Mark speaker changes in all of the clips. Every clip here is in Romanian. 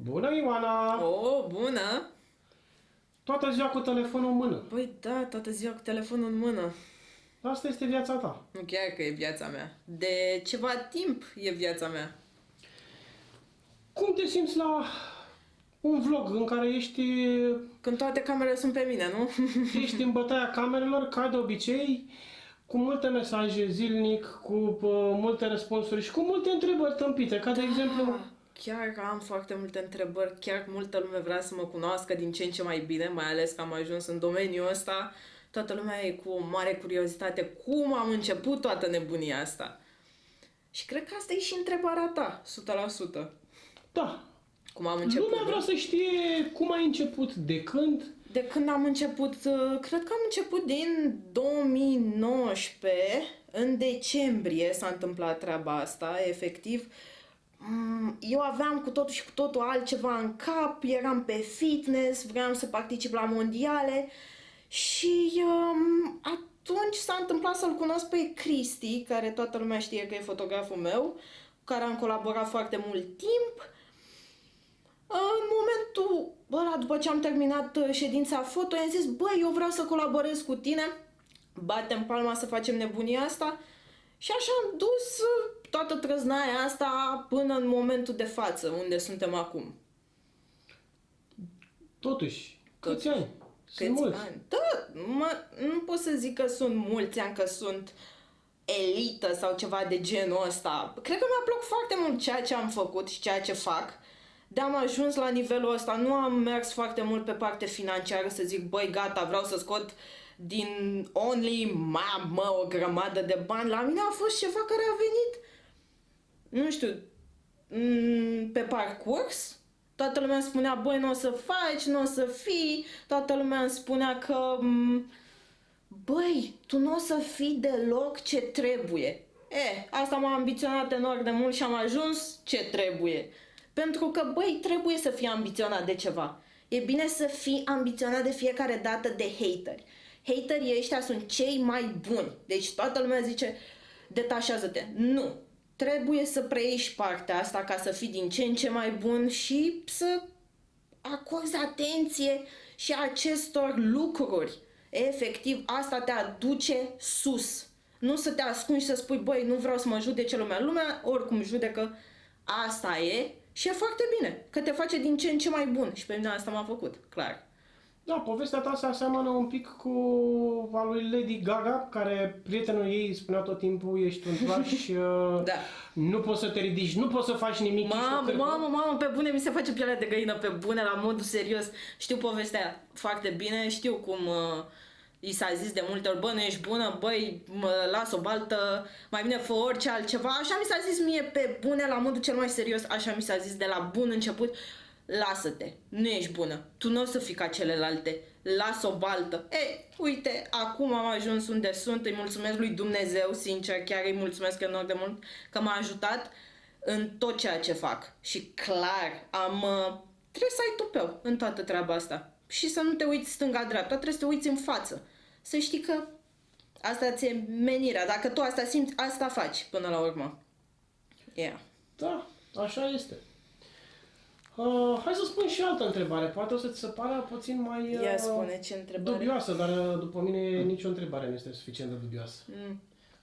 Speaker 1: Bună, Ioana!
Speaker 2: Oh, bună!
Speaker 1: Toată ziua cu telefonul în mână.
Speaker 2: Păi da, toată ziua cu telefonul în mână.
Speaker 1: Asta este viața ta.
Speaker 2: Nu chiar că e viața mea. De ceva timp e viața mea.
Speaker 1: Cum te simți la un vlog în care
Speaker 2: Când toate camerele sunt pe mine, nu?
Speaker 1: ești în bătaia camerelor, ca de obicei, cu multe mesaje zilnic, cu multe răspunsuri și cu multe întrebări tâmpite, ca de exemplu...
Speaker 2: Chiar că am foarte multe întrebări, chiar multă lume vrea să mă cunoască din ce în ce mai bine, mai ales că am ajuns în domeniul ăsta. Toată lumea e cu o mare curiozitate cum am început toată nebunia asta. Și cred că asta e și întrebarea ta, 100%.
Speaker 1: Da.
Speaker 2: Cum am început?
Speaker 1: Lumea vrea să știe cum ai început, de când.
Speaker 2: De când am început, cred că am început din 2019, în decembrie s-a întâmplat treaba asta, efectiv. Eu aveam cu totul și cu totul altceva în cap, eram pe fitness, vreau să particip la mondiale și atunci s-a întâmplat să-l cunosc pe Cristi, care toată lumea știe că e fotograful meu, cu care am colaborat foarte mult timp. În momentul ăla, după ce am terminat ședința foto, i-am zis, băi, eu vreau să colaborez cu tine, batem palma să facem nebunia asta. Și așa am dus toată trăznaia asta până în momentul de față, unde suntem acum.
Speaker 1: Totuși, câți ani? Sunt mulți.
Speaker 2: Ani? Da, nu pot să zic că sunt mulți ani, că sunt elită sau ceva de genul ăsta. Cred că mi-a plăcut foarte mult ceea ce am făcut și ceea ce fac. De am ajuns la nivelul ăsta, nu am mers foarte mult pe parte financiară să zic, băi, gata, vreau să scot din Only, mamă, o grămadă de bani. La mine a fost ceva care a venit, nu știu, pe parcurs. Toată lumea îmi spunea, băi, nu o să faci, nu o să fii. Toată lumea îmi spunea că, băi, tu nu o să fii deloc ce trebuie. Asta m-a ambiționat enorm de mult și am ajuns ce trebuie. Pentru că, băi, trebuie să fii ambiționat de ceva. E bine să fii ambiționat de fiecare dată de hateri. Haterii ăștia sunt cei mai buni. Deci toată lumea zice, detașează-te. Nu. Trebuie să preiești partea asta ca să fii din ce în ce mai bun și să acorzi atenție și acestor lucruri. Efectiv, asta te aduce sus. Nu să te ascunzi și să spui, băi, nu vreau să mă judece lumea. Lumea oricum judecă, asta e și e foarte bine, că te face din ce în ce mai bun. Și pe mine asta m-a făcut, clar.
Speaker 1: Da, povestea ta se aseamănă un pic cu a lui Lady Gaga, care prietenul ei spunea tot timpul, ești un trash,
Speaker 2: da.
Speaker 1: Nu poți să te ridici, nu poți să faci nimic.
Speaker 2: Mamă, pe bune, mi se face pielea de găină, pe bune, la modul serios. Știu povestea aia foarte bine, știu cum i s-a zis de multe ori, bă, nu ești bună, băi, las o baltă, mai bine fă orice altceva. Așa mi s-a zis mie pe bune, la modul cel mai serios, așa mi s-a zis de la bun început. Lasă-te, nu ești bună, tu nu o să fii ca celelalte, lasă o baltă. Uite, acum am ajuns unde sunt, îi mulțumesc lui Dumnezeu, sincer, chiar îi mulțumesc enorm de mult că m-a ajutat în tot ceea ce fac. Și clar, trebuie să ai tupeu în toată treaba asta și să nu te uiți stânga-dreapta, trebuie să te uiți în față, să știi că asta ți-e menirea, dacă tu asta simți, asta faci până la urmă.
Speaker 1: Da, așa este. Hai să spun și altă întrebare. Poate o să ți se pară puțin mai
Speaker 2: Ia spune, ce întrebare?
Speaker 1: dubioasă, dar după mine nicio întrebare nu este suficient de dubioasă.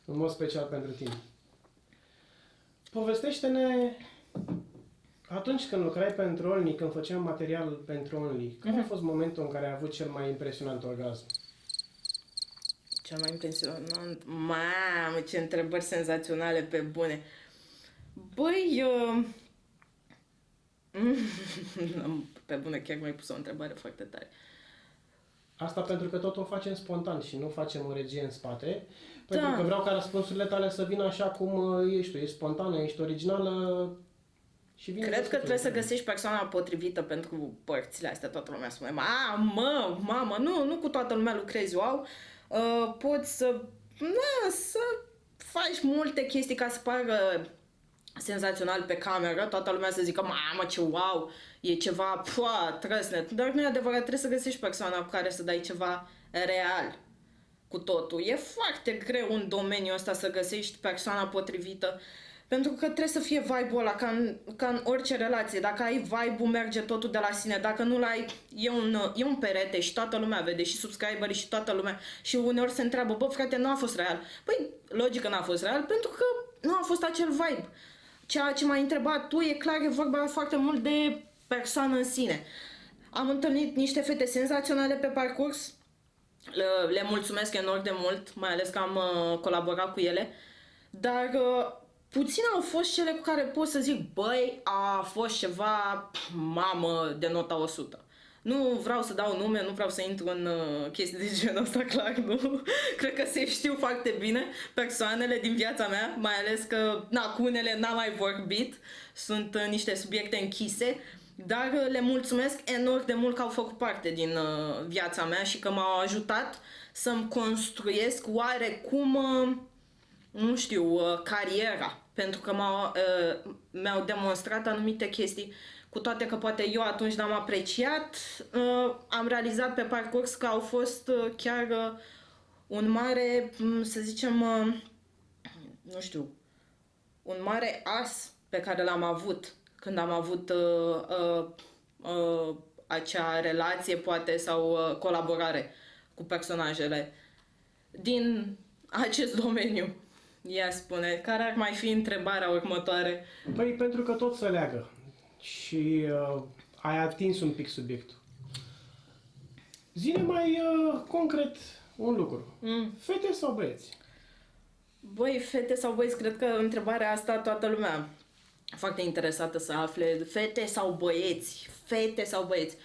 Speaker 1: În mod special pentru tine. Povestește-ne atunci când lucrai pentru Only, când făceai material pentru Only, care a fost momentul în care ai avut cel mai impresionant orgasm?
Speaker 2: Cel mai impresionant? Mamă, ce întrebări senzaționale, pe bune! Băi, pe bune, chiar mi-ai pus o întrebare foarte tare.
Speaker 1: Asta pentru că tot o facem spontan și nu facem o regie în spate. Pentru că vreau ca răspunsurile tale să vină așa cum ești tu. Ești spontană, ești originală și vine.
Speaker 2: Cred că trebuie să găsești persoana potrivită pentru părțile astea. Toată lumea spune, mamă, nu cu toată lumea lucrezi, wow. Poți să faci multe chestii ca să pară senzațional pe cameră, toată lumea să zică, mamă, ce wow, e ceva trăsnet, dar nu e adevărat, trebuie să găsești persoana cu care să dai ceva real cu totul. E foarte greu în domeniul ăsta să găsești persoana potrivită, Pentru că trebuie să fie vibe-ul ăla, ca în orice relație. Dacă ai vibe-ul, merge totul de la sine. Dacă nu l-ai, e un perete și toată lumea vede, și subscriberii și toată lumea. Și uneori se întreabă, bă, frate, nu a fost real. Păi, logic că n-a fost real, pentru că nu a fost acel vibe. Ceea ce m-ai întrebat tu, e clar, e vorba foarte mult de persoană în sine. Am întâlnit niște fete senzaționale pe parcurs. Le mulțumesc enorm de mult, mai ales că am colaborat cu ele. Dar puține au fost cele cu care pot să zic, băi, a fost ceva, mamă, de nota 100. Nu vreau să dau nume, nu vreau să intru în chestii de genul ăsta, clar, nu. Cred că se știu foarte bine persoanele din viața mea, mai ales că, cu unele n-am mai vorbit, sunt niște subiecte închise, dar le mulțumesc enorm de mult că au făcut parte din viața mea și că m-au ajutat să-mi construiesc oarecum, nu știu, cariera, pentru că mi-au demonstrat anumite chestii, cu toate că poate eu atunci n-am apreciat, am realizat pe parcurs că au fost chiar un mare, să zicem, nu știu, un mare as pe care l-am avut când am avut acea relație, poate, sau colaborare cu personajele din acest domeniu. Ia spune, care ar mai fi întrebarea următoare?
Speaker 1: Păi pentru că tot se leagă și ai atins un pic subiectul. Zi-ne mai concret un lucru. Fete sau băieți?
Speaker 2: Băi, fete sau băieți, cred că întrebarea asta toată lumea foarte interesată să afle. Fete sau băieți? Fete sau băieți?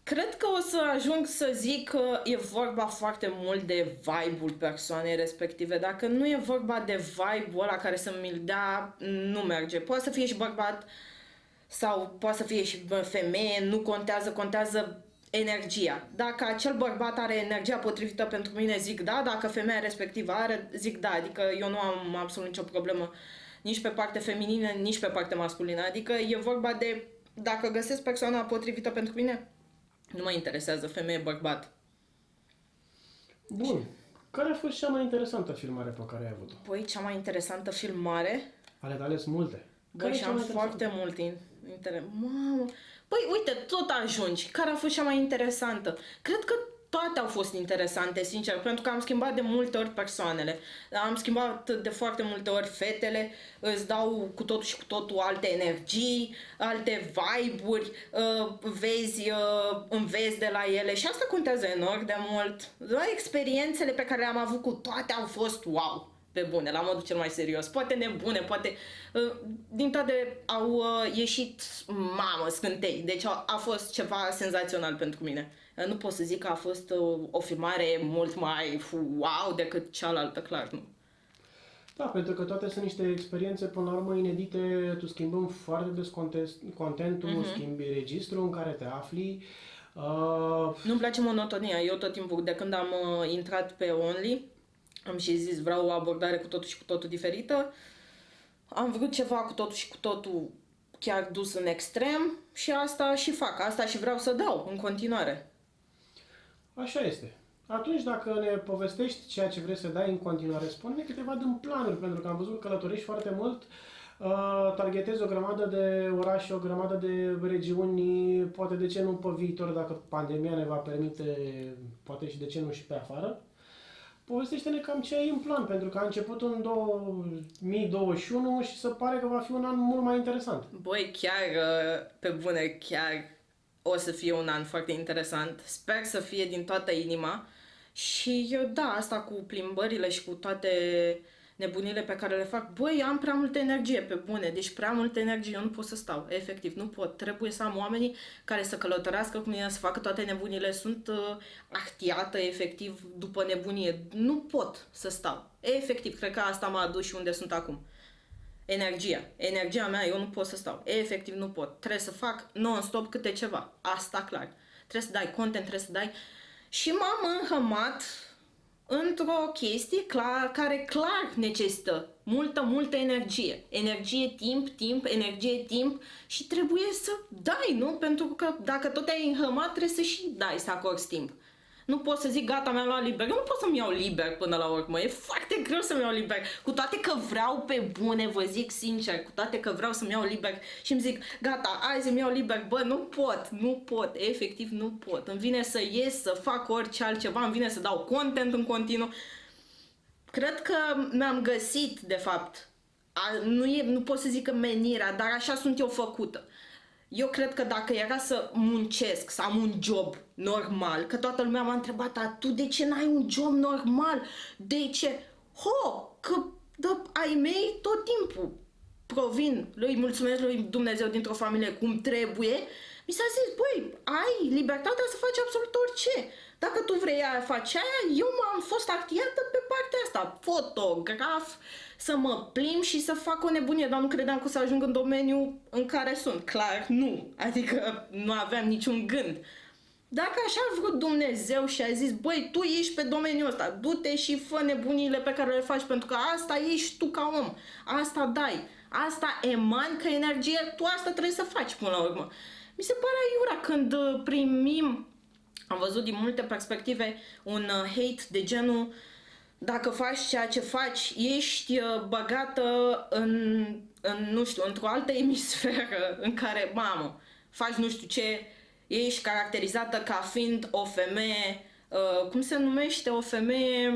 Speaker 2: Cred că o să ajung să zic că e vorba foarte mult de vibe-ul persoanei respective. Dacă nu e vorba de vibe-ul ăla care să mi-l dea, nu merge. Poate să fie și bărbat sau poate să fie și femeie, nu contează, contează energia. Dacă acel bărbat are energia potrivită pentru mine, zic da. Dacă femeia respectivă are, zic da. Adică eu nu am absolut nicio problemă nici pe partea feminină, nici pe partea masculină. Adică e vorba de dacă găsesc persoana potrivită pentru mine, nu mă interesează femeie-bărbat.
Speaker 1: Bun. Care a fost cea mai interesantă filmare pe care ai avut-o?
Speaker 2: Păi, cea mai interesantă filmare?
Speaker 1: Ale de ales multe.
Speaker 2: Băi, și am foarte multe Mamă! Păi, uite, tot ajungi. Care a fost cea mai interesantă? Cred că toate au fost interesante, sincer, pentru că am schimbat de multe ori persoanele. Am schimbat de foarte multe ori fetele, îți dau cu totul și cu totul alte energii, alte vibe-uri, înveți de la ele și asta contează enorm de mult. Experiențele pe care le-am avut cu toate au fost wow! Pe bune, la modul cel mai serios. Poate nebune, poate... din toate au ieșit, mamă, scântei. Deci a fost ceva senzațional pentru mine. Nu pot să zic că a fost o filmare mult mai wow decât cealaltă, clar, nu.
Speaker 1: Da, pentru că toate sunt niște experiențe, până la urmă, inedite. Tu schimbăm foarte des contentul, schimbi registrul în care te afli.
Speaker 2: Nu-mi place monotonia. Eu tot timpul, de când am intrat pe Only, am și zis, vreau o abordare cu totul și cu totul diferită. Am vrut ceva cu totul și cu totul chiar dus în extrem și asta și fac. Asta și vreau să dau în continuare.
Speaker 1: Așa este. Atunci, dacă ne povestești ceea ce vrei să dai în continuare, spune-ne câteva din planuri, pentru că am văzut că călătorești foarte mult, targetezi o grămadă de orașe, o grămadă de regiuni, poate de ce nu pe viitor, dacă pandemia ne va permite, poate și de ce nu și pe afară. Povestește-ne cam ce ai în plan, pentru că a început în 2021 și se pare că va fi un an mult mai interesant.
Speaker 2: Băi, chiar, pe bune, chiar o să fie un an foarte interesant. Sper să fie din toată inima. Și eu, da, asta cu plimbările și cu toate nebunile pe care le fac, băi, am prea multă energie, pe bune, deci prea multă energie, eu nu pot să stau, efectiv, nu pot. Trebuie să am oamenii care să călătorească cu mine, să facă toate nebunile, sunt ahtiată, efectiv, după nebunie, nu pot să stau. Efectiv, cred că asta m-a adus și unde sunt acum. Energia mea, eu nu pot să stau, efectiv nu pot. Trebuie să fac non-stop câte ceva, asta clar. Trebuie să dai content, trebuie să dai... Și m-am înhămat într-o chestie care clar necesită multă energie. Energie, timp, energie, timp și trebuie să dai, nu? Pentru că dacă tot ai înhămat, trebuie să și dai, să acorzi timp. Nu pot să zic, gata, mi-am luat liber. Eu nu pot să-mi iau liber până la urmă. E foarte greu să-mi iau liber. Cu toate că vreau pe bune, vă zic sincer, cu toate că vreau să-mi iau liber și îmi zic, gata, azi îmi iau liber. Bă, nu pot, efectiv nu pot. Îmi vine să ies, să fac orice altceva, îmi vine să dau content în continuu. Cred că mi-am găsit, de fapt, nu pot să zic că menirea, dar așa sunt eu făcută. Eu cred că dacă era să muncesc, să am un job normal, că toată lumea m-a întrebat, tu de ce n-ai un job normal? De ce? Că ai mei tot timpul provin, îi mulțumesc lui Dumnezeu dintr-o familie cum trebuie, mi s-a zis, băi, ai libertatea să faci absolut orice. Dacă tu vrei aia, faci aia, eu m-am fost activată pe partea asta, fotograf, să mă plimb și să fac o nebunie, dar nu credeam că o să ajung în domeniul în care sunt. Clar, nu. Adică nu aveam niciun gând. Dacă așa a vrut Dumnezeu și a zis, băi, tu ești pe domeniul ăsta, du-te și fă nebuniile pe care le faci, pentru că asta ești tu ca om, asta dai, asta emani ca energie, tu asta trebuie să faci până la urmă. Mi se pare aiurea când primim, am văzut din multe perspective, un hate de genul, dacă faci ceea ce faci, ești băgată nu știu, într-o altă emisferă în care, mamă, faci nu știu ce, ești caracterizată ca fiind o femeie, cum se numește, o femeie,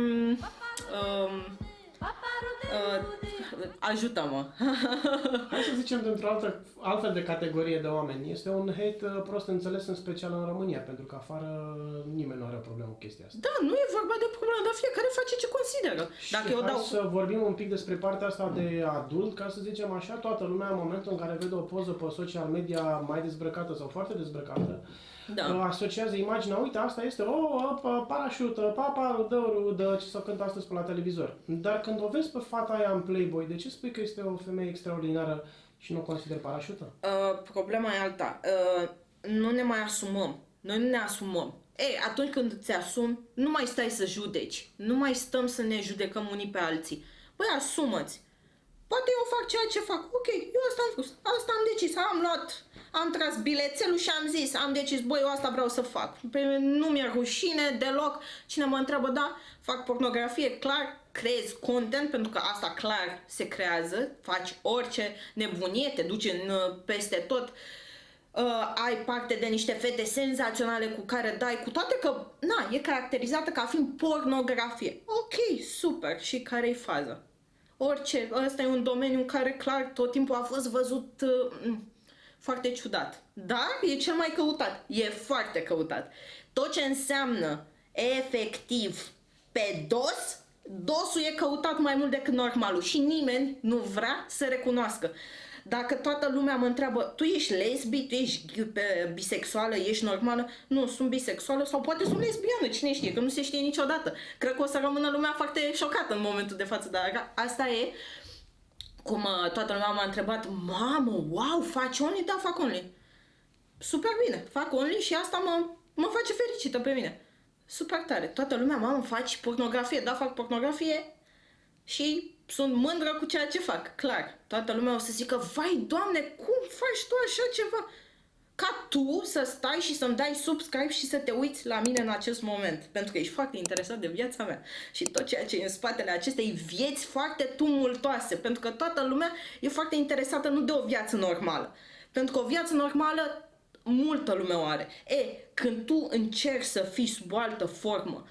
Speaker 2: ajută-mă.
Speaker 1: Hai să zicem dintr-o altfel de categorie de oameni. Este un hate prost înțeles, în special în România, pentru că afară nimeni nu are o problemă cu chestia asta.
Speaker 2: Da, nu e vorba de problemă, dar fiecare face ce consideră.
Speaker 1: Și
Speaker 2: dacă eu dau...
Speaker 1: să vorbim un pic despre partea asta de adult, ca să zicem așa, toată lumea în momentul în care vede o poză pe social media mai dezbrăcată sau foarte dezbrăcată, asociază imaginea, uite, asta este o parașută, papa, dă ce s-o cântă astăzi pe la televizor. Dar când o vezi pe fata aia în Playboy, de ce spui că este o femeie extraordinară și nu o consideri parașută?
Speaker 2: Problema e alta. Nu ne mai asumăm. Noi nu ne asumăm. Atunci când îți asumi, nu mai stai să judeci. Nu mai stăm să ne judecăm unii pe alții. Băi, asumă-ți. Poate eu fac ceea ce fac. Ok, eu asta am spus. Asta am decis. Am tras bilețelul și am zis, am decis, băi, eu asta vreau să fac. Nu mi-e rușine deloc. Cine mă întreabă, da, fac pornografie, clar, creezi content, pentru că asta clar se creează, faci orice nebunie, te duci peste tot, ai parte de niște fete senzaționale cu care dai, cu toate că, e caracterizată ca fiind pornografie. Ok, super, și care-i faza? Orice, ăsta e un domeniu în care clar tot timpul a fost văzut foarte ciudat. Dar e cel mai căutat. E foarte căutat. Tot ce înseamnă efectiv pe dosul e căutat mai mult decât normalul și nimeni nu vrea să recunoască. Dacă toată lumea mă întreabă, tu ești lesbi, tu ești bisexuală, ești normală? Nu, sunt bisexuală sau poate sunt lesbiană, cine știe, că nu se știe niciodată. Cred că o să rămână lumea foarte șocată în momentul de față, dar asta e. Cum toată lumea m-a întrebat, mamă, wow, faci Only? Da, fac Only. Super bine, fac Only și asta mă face fericită pe mine. Super tare. Toată lumea, mamă, faci pornografie? Da, fac pornografie și sunt mândră cu ceea ce fac, clar. Toată lumea o să zică, vai, Doamne, cum faci tu așa ceva? Ca tu să stai și să-mi dai subscribe și să te uiți la mine în acest moment. Pentru că ești foarte interesat de viața mea. Și tot ceea ce e în spatele acestei vieți foarte tumultoase. Pentru că toată lumea e foarte interesată nu de o viață normală. Pentru că o viață normală multă lume o are. Când tu încerci să fii sub o altă formă,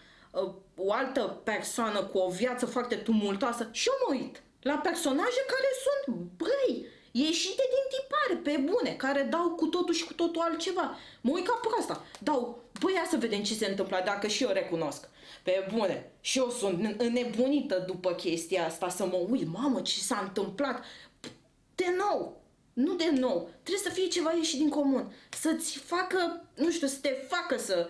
Speaker 2: o altă persoană cu o viață foarte tumultoasă, și eu mă uit la personaje care sunt, băi, ieșite din tipare, pe bune, care dau cu totul și cu totul altceva. Mă uit ca proasta. Dau, băi, ia să vedem ce se întâmplă, dacă și eu recunosc. Pe bune. Și eu sunt înnebunită după chestia asta, să mă uit, mamă, ce s-a întâmplat. De nou. Nu de nou. Trebuie să fie ceva ieșit din comun. Să-ți facă, nu știu, să te facă să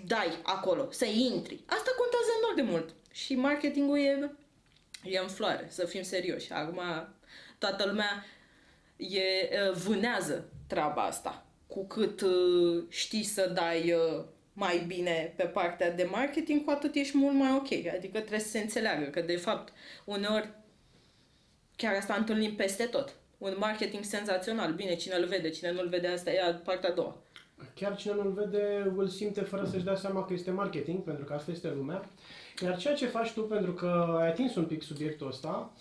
Speaker 2: dai acolo, să intri. Asta contează enorm de mult. Și marketingul e în floare, să fim serioși. Acum toată lumea vânează treaba asta. Cu cât știi să dai mai bine pe partea de marketing, cu atât ești mult mai ok. Adică trebuie să se înțeleagă că, de fapt, uneori chiar asta întâlnim peste tot. Un marketing senzațional. Bine, cine îl vede, cine nu-l vede, asta e partea a doua.
Speaker 1: Chiar cine nu-l vede, îl simte fără să-și dea seama că este marketing, pentru că asta este lumea. Iar ceea ce faci tu, pentru că ai atins un pic subiectul ăsta,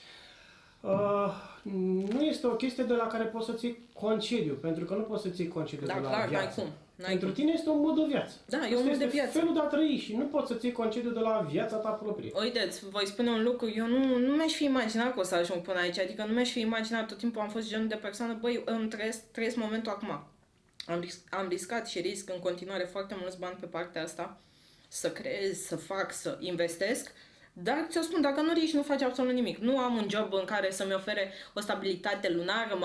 Speaker 1: nu este o chestie de la care poți să-ți iei concediu, pentru că nu poți să-ți iei concediu
Speaker 2: Da,
Speaker 1: de la
Speaker 2: clar,
Speaker 1: viață.
Speaker 2: n-ai cum.
Speaker 1: Pentru tine este un mod de viață.
Speaker 2: Da, e
Speaker 1: Asta
Speaker 2: un mod
Speaker 1: este
Speaker 2: de viață.
Speaker 1: felul de a trăi și nu poți să-ți iei concediu de la viața ta proprie.
Speaker 2: Uite-ți, voi spune un lucru, eu nu mi-aș fi imaginat că o să ajung până aici, adică nu mi-aș fi imaginat, tot timpul am fost genul de persoană, băi, îmi trăiesc momentul acum. Am riscat și risc în continuare foarte mulți bani pe partea asta, să creez, să fac, să investesc, dar ți-o spun, dacă nu riști, nu faci absolut nimic. Nu am un job în care să-mi ofere o stabilitate lunară,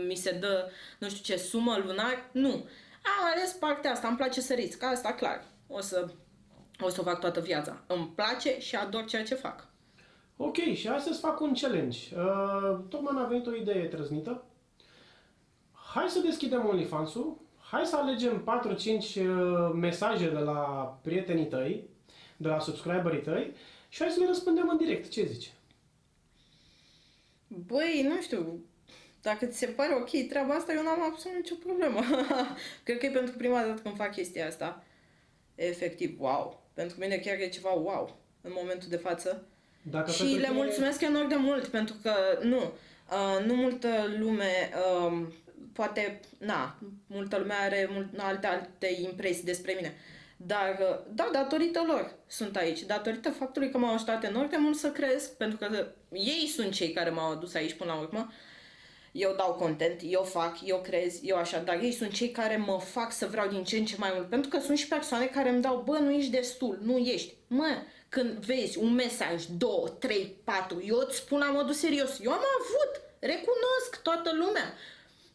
Speaker 2: mi se dă nu știu ce sumă lunar, nu. Am ales partea asta, îmi place să risc, asta clar, o să o fac toată viața. Îmi place și ador ceea ce fac.
Speaker 1: Ok, și astăzi fac un challenge. Tocmai mi-a venit o idee trăznită. Hai să deschidem OnlyFans-ul, hai să alegem 4-5 mesaje de la prietenii tăi, de la subscriberii tăi și hai să le răspundem în direct. Ce zici?
Speaker 2: Băi, nu știu, dacă ți se pare ok treaba asta, eu n-am absolut nicio problemă. Cred că e pentru prima dată când fac chestia asta. Efectiv, wow. Pentru mine chiar e ceva wow în momentul de față.
Speaker 1: Dacă
Speaker 2: Și le mulțumesc enorm de mult, pentru că nu multă lume, poate, multă lume are alte impresii despre mine. Dar, da, datorită lor sunt aici, datorită faptului că m-au ajutat enorm de mult să cresc, pentru că ei sunt cei care m-au adus aici până la urmă. Eu dau content, eu fac, eu creez, eu așa, dar ei sunt cei care mă fac să vreau din ce în ce mai mult, pentru că sunt și persoane care îmi dau, bă, nu ești destul, nu ești. Când vezi un mesaj, 2, 3, 4, eu îți spun la modul serios, eu am avut, recunosc toată lumea.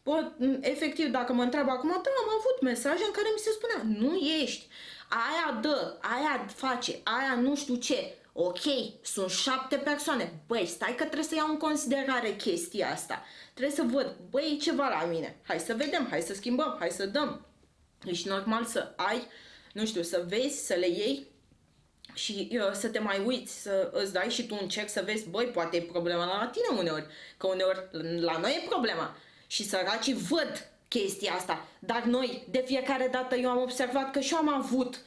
Speaker 2: Bă, efectiv, dacă mă întreabă acum, da, am avut mesaje în care mi se spunea, nu ești, aia dă, aia face, aia nu știu ce. Ok, sunt 7 persoane. Băi, stai că trebuie să iau în considerare chestia asta. Trebuie să văd, băi, e ceva la mine. Hai să vedem, hai să schimbăm, hai să dăm. Ești normal să ai, nu știu, să vezi, să le iei și să te mai uiți, să îți dai și tu un check să vezi, băi, poate e problema la tine uneori, că uneori la noi e problema. Și săracii văd chestia asta, dar noi, de fiecare dată eu am observat că și eu am avut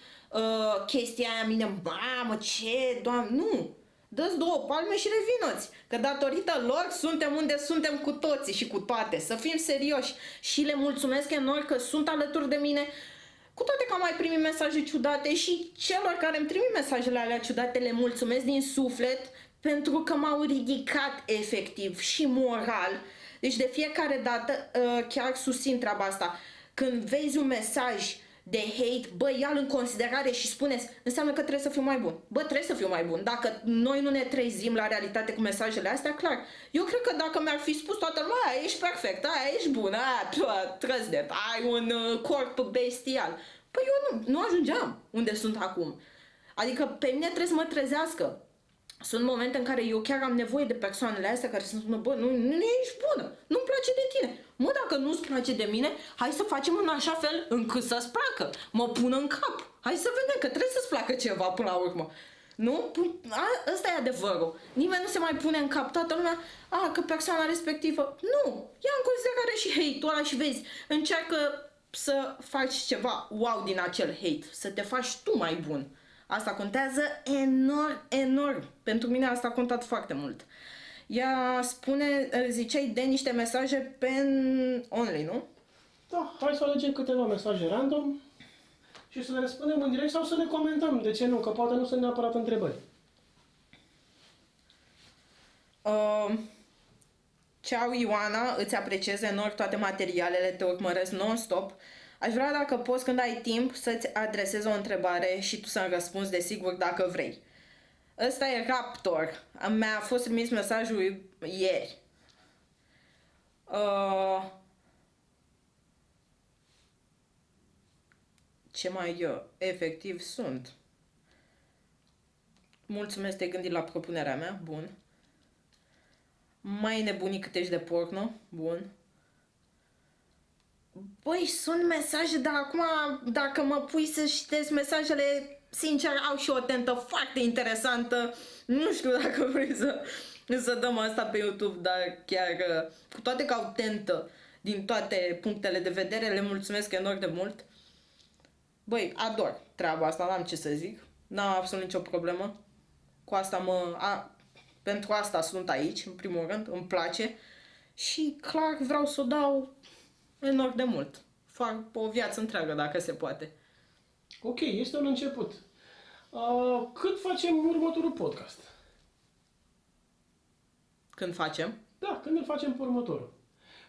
Speaker 2: chestia aia mine, mamă, ce, doamne, nu, dă-ți 2 palme și revinoți, că datorită lor suntem unde suntem cu toții și cu toate, să fim serioși și le mulțumesc enorm că sunt alături de mine, cu toate că am mai primit mesaje ciudate și celor care îmi trimit mesajele alea ciudate le mulțumesc din suflet pentru că m-au ridicat efectiv și moral. Deci de fiecare dată chiar susțin treaba asta. Când vezi un mesaj de hate, bă, ia-l în considerare și spuneți, înseamnă că trebuie să fiu mai bun. Bă, trebuie să fiu mai bun. Dacă noi nu ne trezim la realitate cu mesajele astea, clar. Eu cred că dacă mi-ar fi spus toată lumea, ești perfect, ești bun, trăznet, ai un corp bestial. Păi eu nu ajungeam unde sunt acum. Adică pe mine trebuie să mă trezească. Sunt momente în care eu chiar am nevoie de persoanele astea care să spună, bă, nu ești bună, nu-mi place de tine. Mă, dacă nu-ți place de mine, hai să facem în așa fel încât să-ți placă. Mă pun în cap. Hai să vedem că trebuie să-ți placă ceva până la urmă. Nu? Ăsta e adevărul. Nimeni nu se mai pune în cap. Toată lumea, că persoana respectivă. Nu! Ia în considerare și hate-ul ăla și vezi. Încearcă să faci ceva wow din acel hate. Să te faci tu mai bun. Asta contează enorm, enorm. Pentru mine asta a contat foarte mult. Ea spune, ziceai de niște mesaje pe Only, nu?
Speaker 1: Da, hai să alegem câteva mesaje random și să le răspundem în direct sau să le comentăm. De ce nu? Că poate nu sunt neapărat întrebări.
Speaker 2: Ceau Ioana, îți apreciez enorm toate materialele, te urmăresc non-stop. Aș vrea, dacă poți, când ai timp, să-ți adresez o întrebare și tu să-mi răspunzi, desigur, dacă vrei. Ăsta e Raptor. Mi-a fost trimis mesajul ieri. Ce mai efectiv sunt? Mulțumesc, te-ai gândit la propunerea mea. Bun. Mai nebunit cât ești de porno. Bun. Băi, sunt mesaje, dar acum, dacă mă pui să citesc mesajele, sincer, au și o tentă foarte interesantă. Nu știu dacă vrei să dăm asta pe YouTube, dar chiar, cu toate că au tentă din toate punctele de vedere, le mulțumesc enorm de mult. Băi, ador treaba asta, n-am ce să zic, n-am absolut nicio problemă. Cu asta pentru asta sunt aici, în primul rând, îmi place și clar vreau să o dau enorm de mult. Fac o viață întreagă, dacă se poate.
Speaker 1: Ok, este un început. Cât facem următorul podcast?
Speaker 2: Când facem?
Speaker 1: Da, când îl facem pe următorul.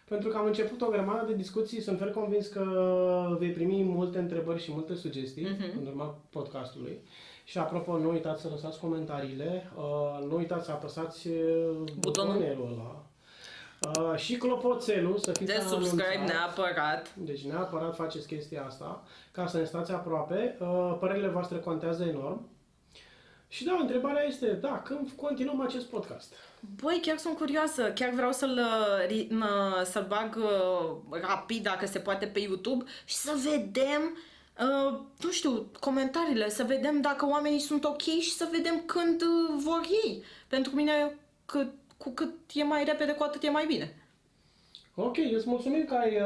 Speaker 1: Pentru că am început o grămadă de discuții, sunt fel convins că vei primi multe întrebări și multe sugestii în urma podcastului. Și apropo, nu uitați să lăsați comentariile, nu uitați să apăsați butonul ăla. Și clopoțelul să fiți
Speaker 2: De subscribe neapărat.
Speaker 1: Deci neapărat faceți chestia asta ca să ne stați aproape. Părerile voastre contează enorm. Și da, întrebarea este, da, când continuăm acest podcast?
Speaker 2: Băi, chiar sunt curioasă, chiar vreau să-l bag rapid, dacă se poate, pe YouTube și să vedem, nu știu, comentariile, să vedem dacă oamenii sunt ok și să vedem când vor ei. Pentru mine, cu cât e mai repede, cu atât e mai bine.
Speaker 1: Ok, îți mulțumim că ai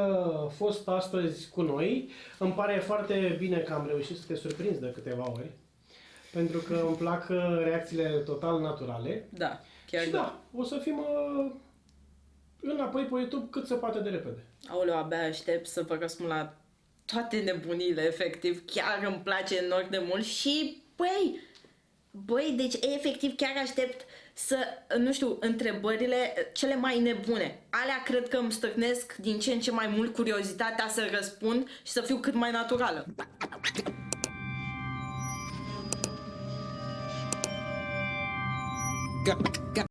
Speaker 1: fost astăzi cu noi. Îmi pare foarte bine că am reușit să te surprinzi de câteva ori. Pentru că îmi plac reacțiile total naturale.
Speaker 2: Da, chiar
Speaker 1: și da, o să fim înapoi pe YouTube cât se poate de repede.
Speaker 2: Aoleu, abia aștept să vă răspund la toate nebunile, efectiv. Chiar îmi place enorm de mult și, băi, deci efectiv chiar aștept să, nu știu, întrebările cele mai nebune. Alea cred că îmi stârnesc din ce în ce mai mult curiozitatea să răspund și să fiu cât mai naturală.
Speaker 3: Go.